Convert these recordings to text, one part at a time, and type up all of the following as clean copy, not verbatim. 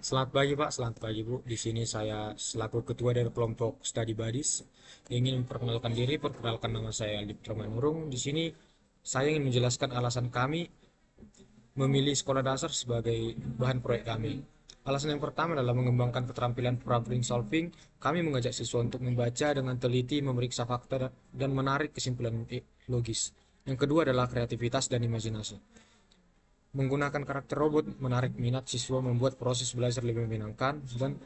Selamat pagi Pak, selamat pagi Bu. Di sini saya selaku ketua dari kelompok Study Buddies ingin memperkenalkan diri. Perkenalkan, nama saya Aldi Manurung. Di sini saya ingin menjelaskan alasan kami memilih sekolah dasar sebagai bahan proyek kami. Alasan yang pertama adalah mengembangkan keterampilan problem solving. Kami mengajak siswa untuk membaca dengan teliti, memeriksa fakta, dan menarik kesimpulan logis. Yang kedua adalah kreativitas dan imajinasi. Menggunakan karakter robot menarik minat siswa, membuat proses belajar lebih menyenangkan. Dan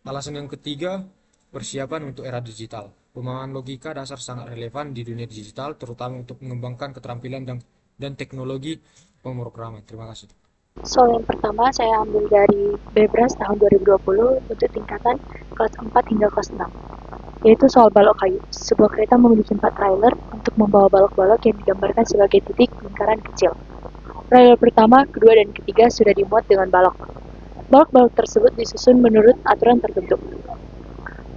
alasan yang ketiga, persiapan untuk era digital. Pemahaman logika dasar sangat relevan di dunia digital, terutama untuk mengembangkan keterampilan dan teknologi pemrograman. Terima kasih. Soal yang pertama saya ambil dari Bebras tahun 2020 untuk tingkatan kelas 4 hingga kelas 6, yaitu soal balok kayu. Sebuah kereta memiliki 4 trailer untuk membawa balok-balok yang digambarkan sebagai titik lingkaran kecil. Trailer pertama, kedua, dan ketiga sudah dimuat dengan balok. Balok-balok tersebut disusun menurut aturan tertentu.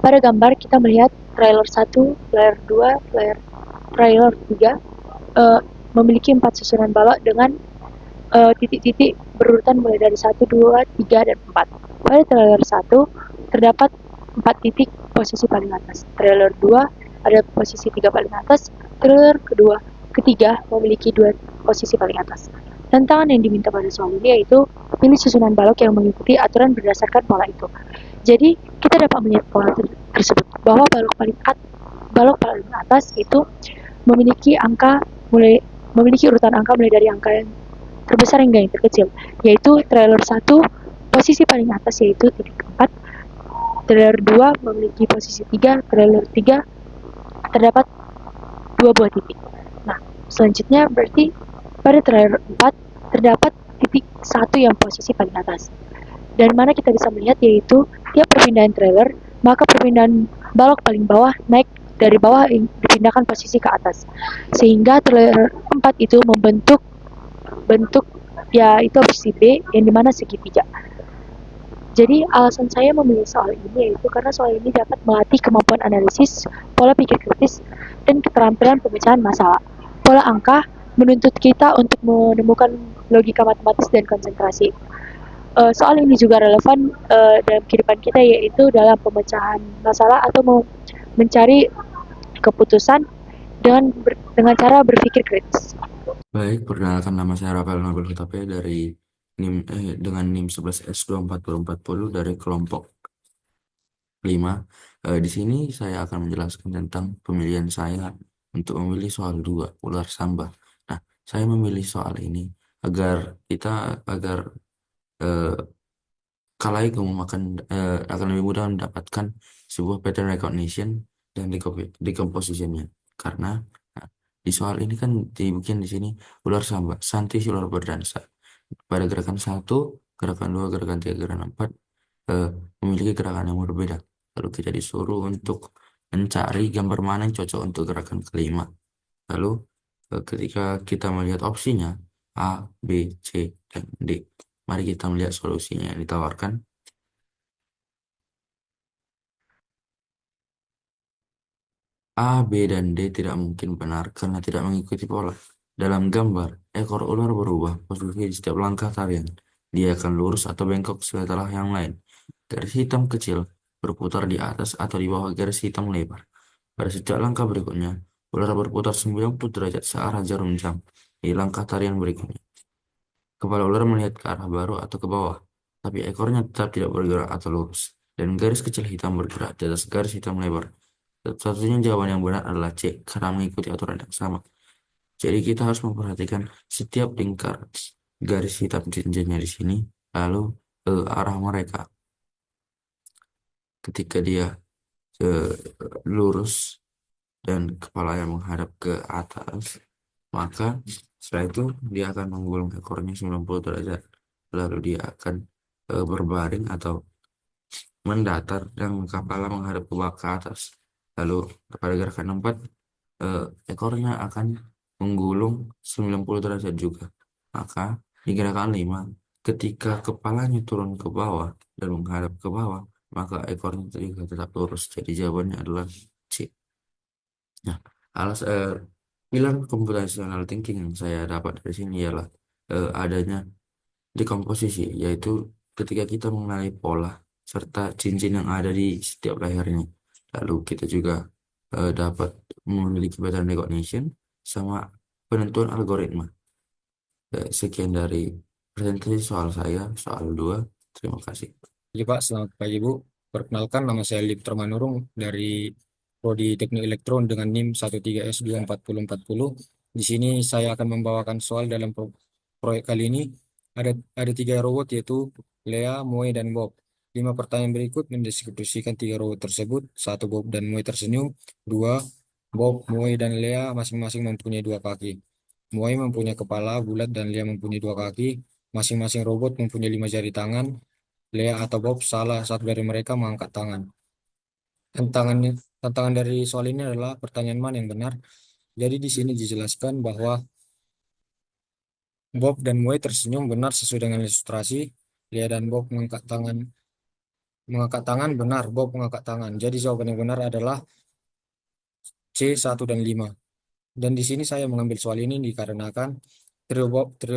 Pada gambar kita melihat trailer 1, trailer 2, trailer 3 memiliki 4 susunan balok dengan titik-titik berurutan mulai dari 1, 2, 3, dan 4. Pada trailer 1 terdapat 4 titik posisi paling atas. Trailer 2 ada posisi 3 paling atas. Trailer ketiga memiliki 2 posisi paling atas. Tantangan yang diminta pada soal ini yaitu pilih susunan balok yang mengikuti aturan berdasarkan pola itu. Jadi kita dapat melihat pola tersebut bahwa balok paling atas itu memiliki urutan angka mulai dari angka yang terbesar hingga yang terkecil, yaitu trailer 1 posisi paling atas yaitu titik 4, trailer 2 memiliki posisi 3, trailer 3 terdapat 2 buah titik. Nah, selanjutnya berarti pada trailer 4 terdapat titik 1 yang posisi paling atas. Dan mana kita bisa melihat yaitu tiap perpindahan trailer, maka perpindahan balok paling bawah naik dari bawah dipindahkan posisi ke atas. Sehingga trailer 4 itu membentuk bentuk ya itu opsi B yang dimana segitiga. Jadi alasan saya memilih soal ini yaitu karena soal ini dapat melatih kemampuan analisis, pola pikir kritis, dan keterampilan pemecahan masalah. Pola angka menuntut kita untuk menemukan logika matematis dan konsentrasi. Soal ini juga relevan dalam kehidupan kita yaitu dalam pemecahan masalah atau mencari keputusan dengan cara berpikir kritis. Baik, perkenalkan nama saya Rafael Nobel Hutape dari dengan NIM 11S24040 dari kelompok 5. Di sini saya akan menjelaskan tentang pemilihan saya untuk memilih soal 2 ular samba. Nah, saya memilih soal ini agar kita agar eh, kalayak akan lebih mudah mendapatkan sebuah pattern recognition dan decompositionnya. Karena nah, di soal ini kan dibikin di sini ular samba, Santi si ular berdansa. Pada gerakan 1, gerakan 2, gerakan 3, gerakan 4 eh, memiliki gerakan yang berbeda. Lalu kita disuruh untuk mencari gambar mana yang cocok untuk gerakan kelima. Lalu ketika kita melihat opsinya A, B, C, dan D, mari kita melihat solusinya yang ditawarkan. A, B, dan D tidak mungkin benar karena tidak mengikuti pola. Dalam gambar, ekor ular berubah posisi di setiap langkah tarian. Dia akan lurus atau bengkok setelah yang lain. Garis hitam kecil berputar di atas atau di bawah garis hitam lebar. Pada setiap langkah berikutnya, ular berputar 90 derajat searah jarum jam di langkah tarian berikutnya. Kepala ular melihat ke arah baru atau ke bawah, tapi ekornya tetap tidak bergerak atau lurus. Dan garis kecil hitam bergerak di atas garis hitam lebar. Satu-satunya jawaban yang benar adalah C, karena mengikuti aturan yang sama. Jadi kita harus memperhatikan setiap lingkar garis hitam cincinnya di sini, lalu arah mereka. Ketika dia eh, lurus dan kepalanya menghadap ke atas, maka setelah itu dia akan menggulung ekornya 90 derajat. Lalu dia akan berbaring atau mendatar dan kepala menghadap ke atas. Lalu pada gerakan 4, eh, ekornya akan menggulung 90 derajat juga. Maka di gerakan 5, ketika kepalanya turun ke bawah dan menghadap ke bawah, maka ekornya juga tetap lurus. Jadi jawabannya adalah C. Nah, alas pilar computational thinking yang saya dapat dari sini ialah adanya dekomposisi, yaitu ketika kita mengenali pola serta cincin yang ada di setiap layarnya. Lalu kita juga dapat memiliki pattern recognition sama penentuan algoritma. Sekian dari presentasi soal saya, soal 2. Terima kasih. Jadi Pak, selamat pagi Bu. Perkenalkan, nama saya Lip Termanurung dari Prodi Teknik Elektron dengan NIM 13S24040. Di sini saya akan membawakan soal dalam proyek kali ini. Ada 3 robot, yaitu Lea, Moe, dan Bob. 5 pertanyaan berikut mendeskripsikan 3 robot tersebut. 1, Bob dan Moe tersenyum. 2, Bob, Moe, dan Lea masing-masing mempunyai 2 kaki. Moe mempunyai kepala bulat dan Lea mempunyai 2 kaki. Masing-masing robot mempunyai 5 jari tangan. Lea atau Bob salah satu dari mereka mengangkat tangan. Tantangannya, tantangan dari soal ini adalah pertanyaan mana yang benar. Jadi di sini dijelaskan bahwa Bob dan Moe tersenyum benar sesuai dengan ilustrasi. Lea dan Bob mengangkat tangan benar. Bob mengangkat tangan. Jadi jawaban yang benar adalah C, 1 dan 5. Dan di sini saya mengambil soal ini dikarenakan trio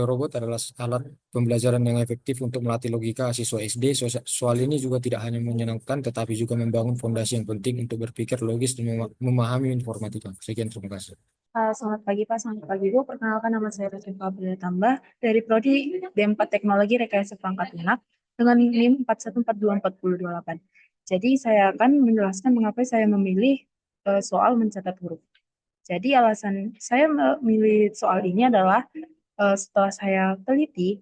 robot adalah alat pembelajaran yang efektif untuk melatih logika siswa SD. Soal ini juga tidak hanya menyenangkan, tetapi juga membangun fondasi yang penting untuk berpikir logis dan memahami informatika. Sekian, terima kasih. Selamat pagi Pak, selamat pagi Bu. Perkenalkan, nama saya Rafika Abdullah Tambah dari Prodi D4 Teknologi Rekayasa Perangkat Lunak dengan NIM 41424028. Jadi saya akan menjelaskan mengapa saya memilih soal mencatat huruf. Jadi alasan saya memilih soal ini adalah setelah saya teliti,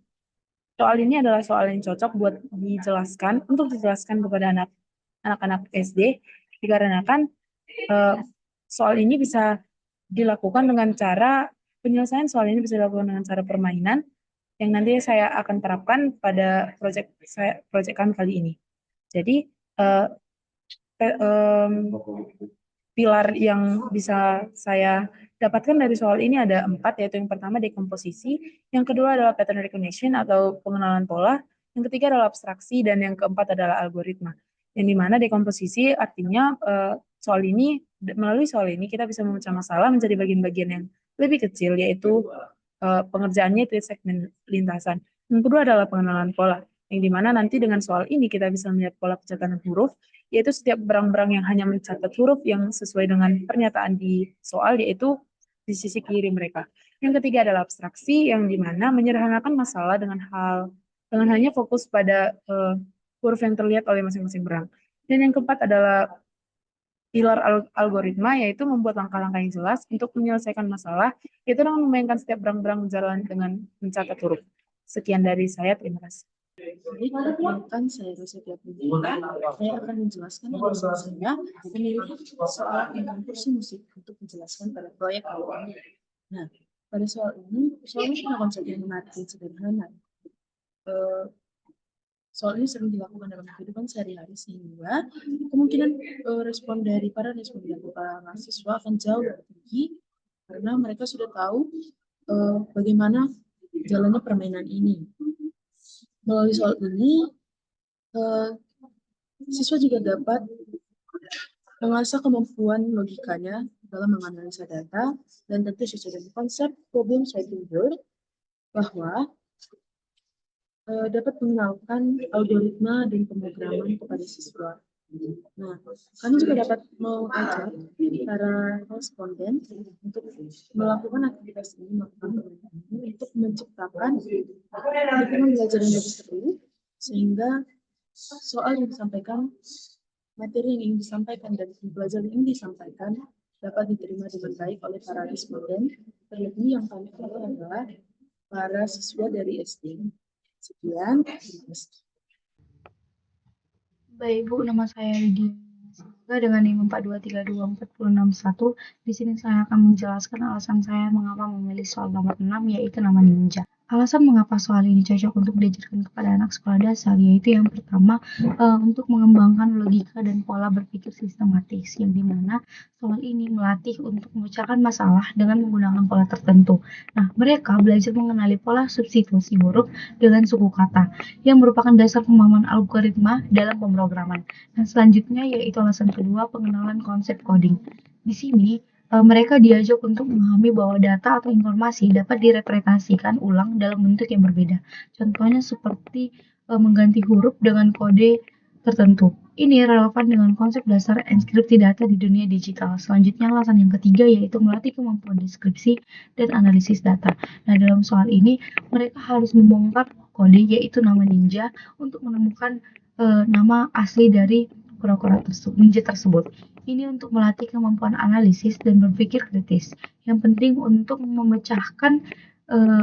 soal ini adalah soal yang cocok buat dijelaskan kepada anak-anak SD, dikarenakan soal ini bisa dilakukan dengan penyelesaian soal ini bisa dilakukan dengan cara permainan yang nanti saya akan terapkan pada proyek kami kali ini. Jadi pilar yang bisa saya dapatkan dari soal ini ada 4, yaitu yang pertama dekomposisi, yang kedua adalah pattern recognition atau pengenalan pola, yang ketiga adalah abstraksi, dan yang keempat adalah algoritma. Yang dimana dekomposisi artinya melalui soal ini kita bisa memecah masalah menjadi bagian-bagian yang lebih kecil, yaitu pengerjaannya itu segmen lintasan. Yang kedua adalah pengenalan pola, yang dimana nanti dengan soal ini kita bisa melihat pola pencatatan huruf, yaitu setiap berang-berang yang hanya mencatat huruf yang sesuai dengan pernyataan di soal, yaitu di sisi kiri mereka. Yang ketiga adalah abstraksi, yang dimana menyederhanakan masalah dengan hanya fokus pada huruf yang terlihat oleh masing-masing berang. Dan yang keempat adalah pilar algoritma, yaitu membuat langkah-langkah yang jelas untuk menyelesaikan masalah, yaitu dengan membayangkan setiap berang-berang berjalan dengan mencatat huruf. Sekian dari saya, terima kasih. Jadi, perkenalkan saya Rosetia Pujita. Saya akan menjelaskan alasan saya memilih soal tentang kursi musik untuk menjelaskan pada proyek awal. Nah, pada soal ini punya konsep yang menarik dan sederhana. Soal ini sering dilakukan dalam kehidupan sehari-hari, sehingga kemungkinan respon dari para mahasiswa akan jauh lebih tinggi karena mereka sudah tahu bagaimana jalannya permainan ini. Melalui soal ini, siswa juga dapat mengasah kemampuan logikanya dalam menganalisa data, dan tentu sesuai dengan konsep problem solving world, bahwa dapat mengenalkan algoritma dan pemrograman kepada siswa. Nah, kami juga dapat mengajak para responden untuk melakukan aktivitas ini, untuk menciptakan lingkungan belajar yang lebih seru, sehingga soal yang disampaikan, materi yang ingin disampaikan, dan pembelajaran yang ingin disampaikan dapat diterima dengan baik oleh para responden, terlebih yang kami pilih adalah para siswa dari SD. Sekian, terima kasih. Baik Bu, nama saya Lydia dengan NIM 42324061. Di sini saya akan menjelaskan alasan saya mengapa memilih soal nomor 6, yaitu nama ninja. Alasan mengapa soal ini cocok untuk diajarkan kepada anak sekolah dasar, yaitu yang pertama untuk mengembangkan logika dan pola berpikir sistematis, yang dimana soal ini melatih untuk memecahkan masalah dengan menggunakan pola tertentu. Nah, mereka belajar mengenali pola substitusi huruf dengan suku kata, yang merupakan dasar pemahaman algoritma dalam pemrograman. Dan selanjutnya yaitu alasan kedua, pengenalan konsep coding. Di sini mereka diajak untuk memahami bahwa data atau informasi dapat direpresentasikan ulang dalam bentuk yang berbeda. Contohnya seperti mengganti huruf dengan kode tertentu. Ini relevan dengan konsep dasar enkripsi data di dunia digital. Selanjutnya, alasan yang ketiga yaitu melatih kemampuan deskripsi dan analisis data. Nah, dalam soal ini, mereka harus membongkar kode yaitu nama ninja untuk menemukan nama asli dari kura-kura ninja tersebut. Ini untuk melatih kemampuan analisis dan berpikir kritis. Yang penting untuk memecahkan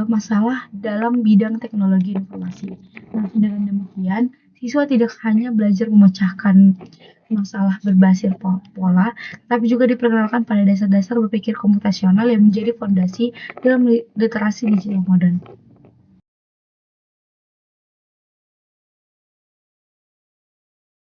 masalah dalam bidang teknologi informasi. Nah, dengan demikian, siswa tidak hanya belajar memecahkan masalah berbasis pola, tapi juga diperkenalkan pada dasar-dasar berpikir komputasional yang menjadi fondasi dalam literasi digital modern.